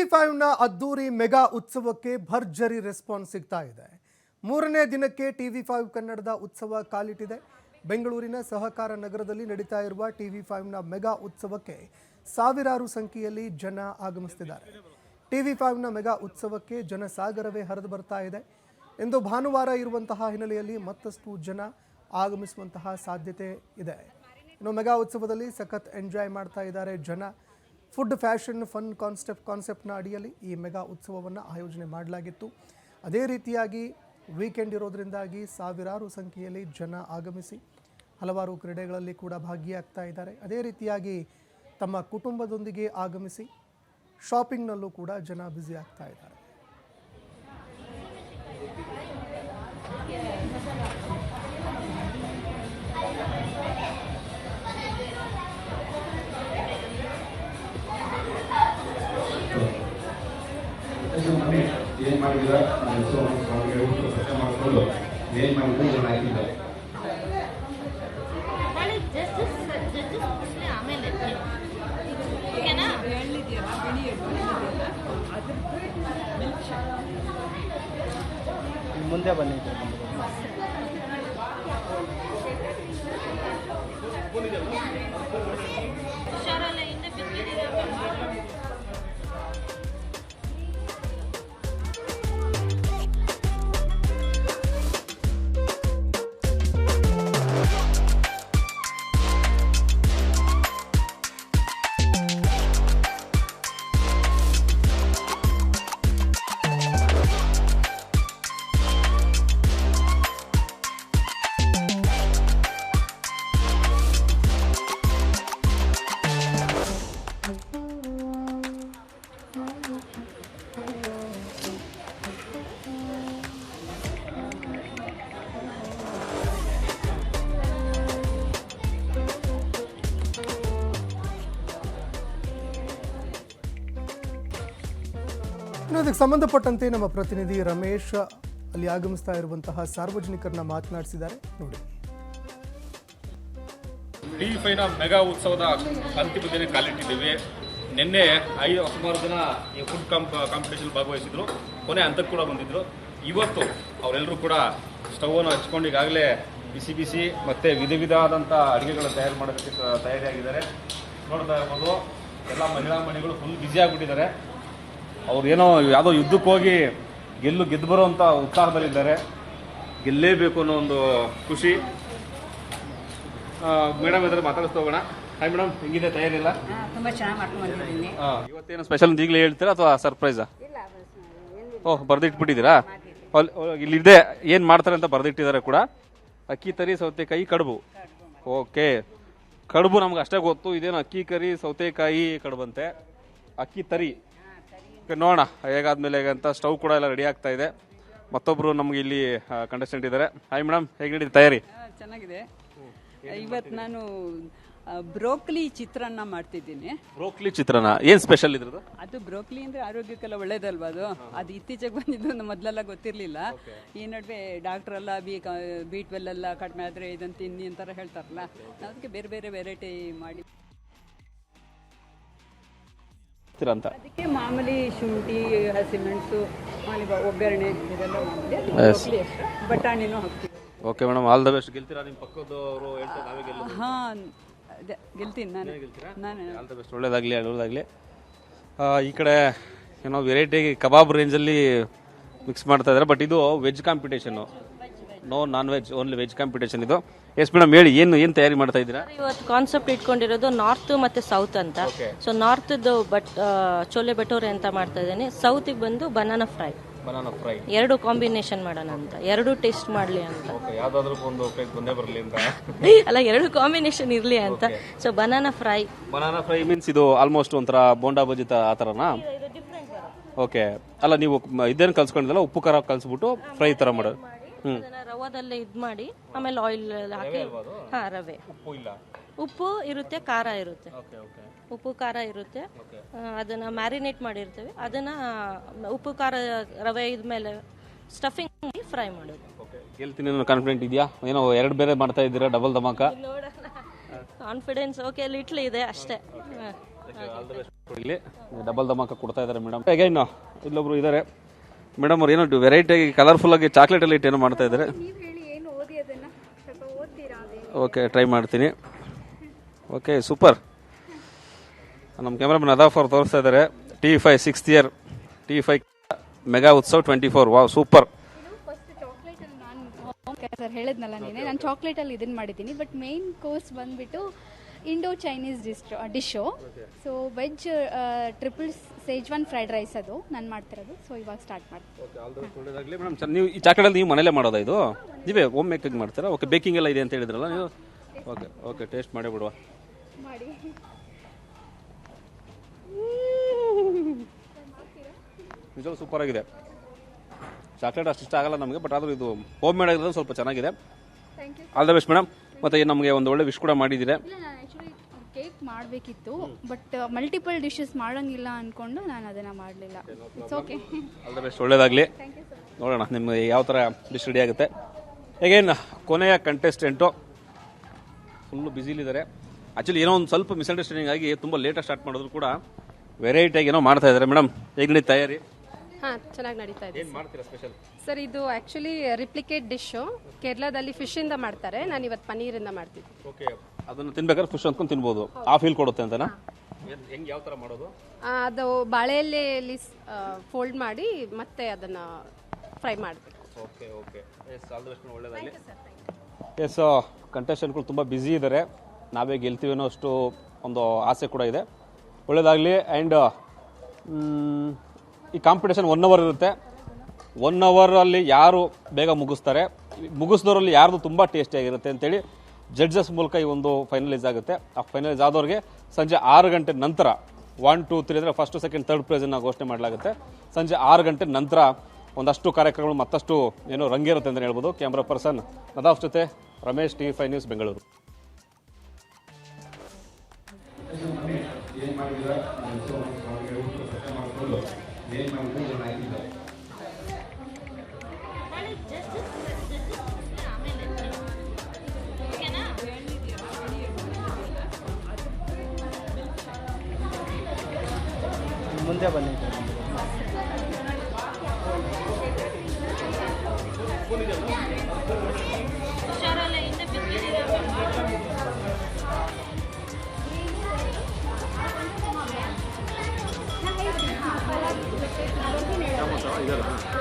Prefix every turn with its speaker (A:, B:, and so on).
A: TV5ನ ಅದ್ದೂರಿ ಮೆಗಾ ಉತ್ಸವಕ್ಕೆ ಭರ್ಜರಿ ರೆಸ್ಪಾನ್ಸ್ ಸಿಗ್ತಾ ಇದೆ. ಮೂರನೇ ದಿನಕ್ಕೆ TV5 ಕನ್ನಡದ ಉತ್ಸವ ಕಾಲಿಟ್ಟಿದೆ. ಬೆಂಗಳೂರಿನ ಸಹಕಾರ ನಗರದಲ್ಲಿ ನಡೀತಾ ಇರುವ TV5ನ ಮೆಗಾ ಉತ್ಸವಕ್ಕೆ ಸಾವಿರಾರು ಸಂಖ್ಯೆಯಲ್ಲಿ ಜನ ಆಗಮಿಸುತ್ತಿದ್ದಾರೆ. TV5ನ ಮೆಗಾ ಉತ್ಸವಕ್ಕೆ ಜನಸಾಗರವೇ ಹರಿದು ಬರ್ತಾ ಇದೆ. ಇಂದು ಭಾನುವಾರ ಇರುವಂತಹ ಹಿನ್ನೆಲೆಯಲ್ಲಿ ಮತ್ತಷ್ಟು ಜನ ಆಗಮಿಸುವಂತಹ ಸಾಧ್ಯತೆ ಇದೆ. ಇನ್ನು ಮೆಗಾ ಉತ್ಸವದಲ್ಲಿ ಸಖತ್ ಎಂಜಾಯ್ ಮಾಡ್ತಾ ಇದ್ದಾರೆ ಜನ. ಫುಡ್ ಫ್ಯಾಷನ್ ಫನ್ ಕಾನ್ಸೆಪ್ಟ್ನ ಅಡಿಯಲ್ಲಿ ಈ ಮೆಗಾ ಉತ್ಸವವನ್ನು ಆಯೋಜನೆ ಮಾಡಲಾಗಿತ್ತು. ಅದೇ ರೀತಿಯಾಗಿ ವೀಕೆಂಡ್ ಇರೋದ್ರಿಂದಾಗಿ ಸಾವಿರಾರು ಸಂಖ್ಯೆಯಲ್ಲಿ ಜನ ಆಗಮಿಸಿ ಹಲವಾರು ಕ್ರೀಡೆಗಳಲ್ಲಿ ಕೂಡ ಭಾಗಿಯಾಗ್ತಾ ಇದ್ದಾರೆ. ಅದೇ ರೀತಿಯಾಗಿ ತಮ್ಮ ಕುಟುಂಬದೊಂದಿಗೆ ಆಗಮಿಸಿ ಶಾಪಿಂಗ್ನಲ್ಲೂ ಕೂಡ ಜನ ಬ್ಯುಸಿ ಆಗ್ತಾ ಇದ್ದಾರೆ.
B: ಏನು ಮಾಡಿಲ್ಲ ಮಾಡಿಕೊಂಡು ಏನು ಮಾಡಿದ್ರು ಏನು ಹಾಕಿದ್ದಾರೆ.
C: ಮುಂದೆ ಬನ್ನಿ.
A: ಅದಕ್ಕೆ ಸಂಬಂಧಪಟ್ಟಂತೆ ನಮ್ಮ ಪ್ರತಿನಿಧಿ ರಮೇಶ್ ಅಲ್ಲಿ ಆಗಮಿಸ್ತಾ ಇರುವಂತಹ ಸಾರ್ವಜನಿಕರನ್ನ ಮಾತನಾಡಿಸಿದ್ದಾರೆ ನೋಡಿ.
D: TV5ನ ಮೆಗಾ ಉತ್ಸವದ ಅಂತಿಮ ದಿನ ಕಾಲಿಟ್ಟಿದ್ದೀವಿ. ನಿನ್ನೆ ಸುಮಾರು ಜನ ಈ ಫುಡ್ ಕಾಂಪಿಟೇಷನ್ ಭಾಗವಹಿಸಿದ್ರು. ಕೊನೆ ಹಂತಕ್ಕೆ ಕೂಡ ಬಂದಿದ್ರು. ಇವತ್ತು ಅವರೆಲ್ಲರೂ ಕೂಡ ಸ್ಟವನ್ನು ಹಚ್ಕೊಂಡು ಈಗಾಗಲೇ ಬಿಸಿ ಮತ್ತು ವಿಧವಾದಂಥ ಅಡುಗೆಗಳನ್ನು ತಯಾರು ಮಾಡೋದಕ್ಕೆ ತಯಾರಿಯಾಗಿದ್ದಾರೆ. ನೋಡ್ತಾ ಇರ್ಬೋದು ಎಲ್ಲ ಮಹಿಳೆಗಳು ಫುಲ್ ಬ್ಯುಸಿ ಆಗಿಬಿಟ್ಟಿದ್ದಾರೆ. ಅವ್ರು ಏನೋ ಯಾವುದೋ ಯುದ್ಧಕ್ಕೆ ಹೋಗಿ ಗೆದ್ದು ಬರುವಂಥ ಉತ್ಸಾಹದಲ್ಲಿದ್ದಾರೆ. ಗೆಲ್ಲೇಬೇಕು ಅನ್ನೋ ಒಂದು ಖುಷಿ. ಮೇಡಮ್ ಇದ್ರೆ ಮಾತಾಡಿಸ್ತಾ ಹೋಗೋಣ. ಹಾಯ್ ಮೇಡಮ್, ಹೆಂಗಿದೆ ತಯಾರಿಲ್ಲ?
E: ತುಂಬ ಚೆನ್ನಾಗಿ ಮಾಡ್ಕೊಂಡು ಬಂದಿದ್ದೀನಿ.
D: ಇವತ್ತೇನು ಸ್ಪೆಷಲ್ ಅಂತ ಈಗಲೇ ಹೇಳ್ತೀರಾ ಅಥವಾ ಸರ್ಪ್ರೈಸಾ? ಓಹ್, ಬರೆದಿಟ್ಬಿಟ್ಟಿದ್ದೀರಾ? ಇಲ್ಲಿದೆ ಏನು ಮಾಡ್ತಾರೆ ಅಂತ ಬರೆದಿಟ್ಟಿದ್ದಾರೆ ಕೂಡ. ಅಕ್ಕಿ ತರಿ ಸೌತೆಕಾಯಿ ಕಡುಬು. ಓಕೆ, ಕಡುಬು ನಮ್ಗೆ ಅಷ್ಟೇ ಗೊತ್ತು. ಇದೇನು ಅಕ್ಕಿ ಕರಿ ಸೌತೆಕಾಯಿ ಕಡುಬಂತೆ. ಅಕ್ಕಿ ತರಿ ನೋಡೋಣ ಹೇಗಾದ್ಮೇಲೆ ಹೇಗಂತ. ಸ್ಟವ್ ಕೂಡ ಎಲ್ಲ ರೆಡಿ ಆಗ್ತಾ ಇದೆ. ಮತ್ತೊಬ್ರು ನಮ್ಗೆ ಇಲ್ಲಿ ಕಂಟೆಸ್ಟೆಂಟ್ ಇದ್ದಾರೆ. ಹಾಯ್ ಮೇಡಮ್, ಹೇಗೆ ನಡೀತಿದೆ ತಯಾರಿ?
E: ಚೆನ್ನಾಗಿದೆ. ಇವತ್ತು ನಾನು ಬ್ರೋಕ್ಲಿ ಚಿತ್ರಾನ್ನ ಮಾಡ್ತಿದ್ದೀನಿ.
D: ಬ್ರೋಕ್ಲಿ ಚಿತ್ರಾನ್ನ ಏನು ಸ್ಪೆಷಲ್ ಇದ್ರದ್ದು?
E: ಅದು ಬ್ರೋಕ್ಲಿ ಅಂದರೆ ಆರೋಗ್ಯಕ್ಕೆಲ್ಲ ಒಳ್ಳೇದಲ್ವಾ? ಅದು ಇತ್ತೀಚೆಗೆ ಬಂದಿದ್ದು, ಮೊದಲೆಲ್ಲ ಗೊತ್ತಿರಲಿಲ್ಲ. ಈ ನಡುವೆ ಡಾಕ್ಟ್ರ್ ಎಲ್ಲ B12 ಎಲ್ಲ ಕಡಿಮೆ ಆದರೆ ಇದನ್ನು ತಿನ್ನಿ ಅಂತಾರೆ ಹೇಳ್ತಾರಲ್ಲ, ಅದಕ್ಕೆ ಬೇರೆ ಬೇರೆ ವೆರೈಟಿ ಮಾಡಿ
D: ಅಂತ.
E: ಅದಕ್ಕೆ ಮಾಮೂಲಿ ಶುಂಠಿ, ಹಸಿಮೆಣಸು, ಒಗ್ಗರಣೆ ಇದೆಲ್ಲ ಮಾಡಿ ಬಟಾಣಿನೂ ಹಾಕ್ತೀವಿ.
D: Okay madam, all the best. ಗೆಲ್ತೀರಾ? ನಿಮ್ಮ ಪಕ್ಕದವರು ಹೇಳ್ತಾರೆ ನಾವೇ ಗೆಲ್ಲೋದು.
E: ಹಾಂ, ಗೆಲ್ತೀನಿ ನಾನು.
D: ಆಲ್ ದ ಬೆಸ್ಟ್, ಒಳ್ಳೇದಾಗಲಿ. ಈ ಕಡೆ ಏನೋ ವೆರೈಟಿ ಕಬಾಬ್ ರೇಂಜಲ್ಲಿ ಮಿಕ್ಸ್ ಮಾಡ್ತಾ ಇದ್ದಾರೆ. ಬಟ್ ಇದು veg competition, no non veg, only veg competition ಇದು. ಎಸ್ ಮೇಡಮ್, ಹೇಳಿ ಏನು ತಯಾರಿ ಮಾಡ್ತಾ ಇದ್ದೀರಾ?
F: ಇವತ್ತು ಕಾನ್ಸೆಪ್ಟ್ ಇಟ್ಕೊಂಡಿರೋದು ನಾರ್ತ್ ಮತ್ತೆ ಸೌತ್ ಅಂತ. ಸೊ ನಾರ್ತ್ದು ಚೋಲೆ ಭಟೂರೆ ಅಂತ ಮಾಡ್ತಾ ಇದ್ದೀನಿ. ಸೌತಿಗೆ ಬಂದು ಬನಾನಾ ಫ್ರೈ. ಎರಡು ಕಾಂಬಿನೇಷನ್ ಮಾಡೋಣ ಅಂತ, ಎರಡು ಟೇಸ್ಟ್ ಮಾಡಲಿ ಅಂತ.
D: ಯಾವ್ದಾದ್ರು ಒಂದು ಬಂದೇ ಬರಲಿ ಅಂತ
F: ಅಲ್ಲ, ಎರಡು ಕಾಂಬಿನೇಷನ್ ಇರಲಿ ಅಂತ. ಸೊ ಬನಾನಾ ಫ್ರೈ
D: ಮೀನ್ಸ್ ಇದು ಆಲ್ಮೋಸ್ಟ್ ಒಂಥರ ಬೋಂಡಾ ಬಜ್ಜಿ ಆ ಥರನಾ? ಓಕೆ. ಅಲ್ಲ, ನೀವು ಇದೇನು ಕಲ್ಸ್ಕೊಂಡಿದ್ದಲ್ಲ, ಉಪ್ಪು ಖಾರ ಕಲ್ಸ್ಬಿಟ್ಟು ಫ್ರೈ ಥರ ಮಾಡೋದು.
F: ರವಾದಲ್ಲೇ ಇದು ಮಾಡಿ ಆಮೇಲೆ ಆಯಿಲ್ ಹಾಕಿ. ಹಾಂ, ರವೆ. ಉಪ್ಪು ಇರುತ್ತೆ, ಖಾರ ಇರುತ್ತೆ. ಉಪ್ಪು ಖಾರ ಇರುತ್ತೆ. ಅದನ್ನ ಮ್ಯಾರಿನೇಟ್ ಮಾಡಿರ್ತೇವೆ. ಅದನ್ನ ಉಪ್ಪು ಖಾರ ರವೆ ಇದ್ಮೇಲೆ ಸ್ಟಫಿಂಗ್ ಫ್ರೈ ಮಾಡೋದು.
D: ಗೆಲ್ತೀನಿ ಅನ್ನೋ ಕಾನ್ಫಿಡೆಂಟ್ ಇದೆಯಾ? ಏನೋ ಎರಡು ಬೇರೆ ಮಾಡ್ತಾ ಇದ್ದೀರಾ, double dhamaka.
F: Confidence okay, little ಇದೆ ಅಷ್ಟೇ.
C: ಇಲ್ಲಿ ಡಬಲ್ ಧಮಾಕ ಕೊಡ್ತಾ ಇದ್ದಾರೆ ಮೇಡಮ್. ಅಗೈನ್ ಇಲ್ಲೊಬ್ರು ಇದ್ದಾರೆ ಮೇಡಮ್, ಅವ್ರು ಏನೋ ವೆರೈಟಿ ಕಲರ್ಫುಲ್ ಆಗಿ ಚಾಕ್ಲೇಟ್ ಅಲ್ಲಿ ಏನೋ ಮಾಡ್ತಾ ಇದ್ದಾರೆ. ಓಕೆ, ಟ್ರೈ ಮಾಡ್ತೀನಿ. Okay, super. ನಮ್ಮ ಕ್ಯಾಮ್ರಾಮನ್ ಅದಾಫ್ ಅವ್ರು ತೋರಿಸ್ತಾ ಇದ್ದಾರೆ. T5 6th year T5 mega Utsav 24. Wow, super.
G: Sir ಹೇಳಿದ್ನಲ್ಲ ನಾನು ಚಾಕ್ಲೇಟಲ್ಲಿ ಇದನ್ನು ಮಾಡಿದ್ದೀನಿ. ಬಟ್ ಮೇನ್ ಕೋರ್ಸ್ ಬಂದುಬಿಟ್ಟು Indo Chinese dish. So veg triple schezwan fried rice ಅದು ನಾನು ಮಾಡ್ತಿರೋದು. ಸೊ ಇವಾಗ ಸ್ಟಾರ್ಟ್ ಮಾಡ್ತೀನಿ.
C: ಮೇಡಮ್, ನೀವು ಈ ಚಾಕ್ಲೇಟಲ್ಲಿ ನೀವು ಮನೇಲೇ ಮಾಡೋದಾ? ಇದು ನೀವೇ ಹೋಮ್ ಮೇಕಿಂಗ್ ಮಾಡ್ತೀರಾ? ಓಕೆ, ಬೇಕಿಂಗ್ ಎಲ್ಲ ಇದೆ ಅಂತ ಹೇಳಿದ್ರಲ್ಲ ನೀವು. ಓಕೆ ಓಕೆ, ಟೇಸ್ಟ್ ಮಾಡೇ ಬಿಡುವ.
G: ಮಾಡಿ
C: ನಿಜವಾಗ್ಲೂ ಸೂಪರ್ ಆಗಿದೆ. ಚಾಕ್ಲೇಟ್ ಅಷ್ಟು ಇಷ್ಟ ಆಗಲ್ಲ ನಮಗೆ, ಬಟ್ ಆದರೂ ಇದು ಹೋಮ್ ಮೇಡ್ ಆಗಿರೋದು ಸ್ವಲ್ಪ ಚೆನ್ನಾಗಿದೆ. All the best madam. ಮತ್ತೆ ನಮಗೆ ಒಂದು ಒಳ್ಳೆ ವಿಶ್ ಕೂಡ ಮಾಡಿದ್ದೀರಾ.
G: ಇಲ್ಲ, ನಾನು ಆ್ಯಕ್ಚುಲಿ ಕೇಕ್ ಮಾಡಬೇಕಿತ್ತು, ಬಟ್ ಮಲ್ಟಿಪಲ್ ಡಿಶಸ್ ಮಾಡೋಂಗಿಲ್ಲ ಅಂದ್ಕೊಂಡು ನಾನು ಅದನ್ನು ಮಾಡಲಿಲ್ಲ. It's okay.
C: All the best, ಒಳ್ಳೇದಾಗಲಿ. ನೋಡೋಣ ನಿಮ್ಗೆ ಯಾವ ಥರ ಡಿಶ್ ರೆಡಿ ಆಗುತ್ತೆ. ಹೇಗೇನು ಕೊನೆಯ ಕಂಟೆಸ್ಟೆಂಟು ಫುಲ್ಲು ಬ್ಯುಸಿಲಿದ್ದಾರೆ. ಆ್ಯಕ್ಚುಲಿ ಏನೋ ಒಂದು ಸ್ವಲ್ಪ ಮಿಸ್ಅಂಡರ್ಸ್ಟ್ಯಾಂಡಿಂಗ್ ಆಗಿ ತುಂಬ ಲೇಟಾಗಿ ಸ್ಟಾರ್ಟ್ ಮಾಡಿದ್ರು ಕೂಡ ವೆರೈಟಿಯಾಗಿ ಏನೋ ಮಾಡ್ತಾ ಇದ್ದಾರೆ. ಮೇಡಮ್, ಹೇಗೆ ನಡೀತಾ ತಯಾರಿ?
H: ಹಾಂ, ಚೆನ್ನಾಗಿ ನಡೀತಾ ಇದೆ.
C: ಏನು ಮಾಡ್ತೀರಾ ಸ್ಪೆಷಲ್?
H: ಸರ್, ಇದು ಆ್ಯಕ್ಚುಲಿ ರಿಪ್ಲಿಕೇಟ್ ಡಿಶ್ಶು. ಕೇರಳದಲ್ಲಿ ಫಿಶಿಂದ ಮಾಡ್ತಾರೆ, ನಾನು ಇವತ್ತು ಪನ್ನೀರಿಂದ ಮಾಡ್ತೀನಿ.
C: ಓಕೆ, ಅದನ್ನು ತಿನ್ಬೇಕಾದ್ರೆ ಫಿಶ್ ಅಂದ್ಕೊಂಡು ತಿನ್ಬೋದು. ಆ ಫೀಲ್ ಕೊಡುತ್ತೆ ಅಂತನಾ? ಹೆಂಗೆ, ಯಾವ ಥರ ಮಾಡೋದು?
H: ಅದು ಬಾಳೆಎಲೆಯಲ್ಲಿ ಫೋಲ್ಡ್ ಮಾಡಿ ಮತ್ತೆ ಅದನ್ನು ಫ್ರೈ ಮಾಡಬೇಕು.
C: Okay okay, yes, all the best, ಒಳ್ಳೆಯದಾಗಲಿ. ಎಸ್, ಕಂಟೆಸ್ಟೆಂಟ್ಗಳು ತುಂಬ ಬ್ಯುಸಿ ಇದ್ದಾರೆ. ನಾವೇ ಗೆಲ್ತೀವಿ ಅನ್ನೋ ಅಷ್ಟು ಒಂದು ಆಸೆ ಕೂಡ ಇದೆ. ಒಳ್ಳೆಯದಾಗಲಿ. ಆ್ಯಂಡ್ ಈ ಕಾಂಪಿಟೇಷನ್ 1 hour ಇರುತ್ತೆ. 1 hour ಯಾರು ಬೇಗ ಮುಗಿಸ್ತಾರೆ, ಮುಗಿಸಿದವರಲ್ಲಿ ಯಾರ್ದು ತುಂಬ ಟೇಸ್ಟಿಯಾಗಿರುತ್ತೆ ಅಂತೇಳಿ ಜಡ್ಜಸ್ ಮೂಲಕ ಈ ಒಂದು ಫೈನಲೈಸ್ ಆಗುತ್ತೆ. ಆ ಫೈನಲೈಸ್ ಆದವ್ರಿಗೆ ಸಂಜೆ 6 ಗಂಟೆ ನಂತರ 1, 2, 3 ಅಂದರೆ ಫಸ್ಟ್, ಸೆಕೆಂಡ್, ಥರ್ಡ್ ಪ್ರೈಸನ್ನು ಘೋಷಣೆ ಮಾಡಲಾಗುತ್ತೆ. ಸಂಜೆ 6 ಗಂಟೆ ನಂತರ ಒಂದಷ್ಟು ಕಾರ್ಯಕ್ರಮಗಳು ಮತ್ತಷ್ಟು ಏನೋ ರಂಗೇರುತ್ತೆ ಅಂತಲೇ ಹೇಳ್ಬೋದು. ಕ್ಯಾಮ್ರಾ ಪರ್ಸನ್ ನದಾಫ್ ಜೊತೆ ರಮೇಶ್, T5 ನ್ಯೂಸ್, ಬೆಂಗಳೂರು.
B: ಏನು ಮಾಡಿದ್ದೀರಾ? ಏನು ಮಾಡಿದ್ರೆ ಏನು ಆಗಿಲ್ಲ.
A: ಮುಂದೆ ಬನ್ನಿ.
G: ಓಕೆ.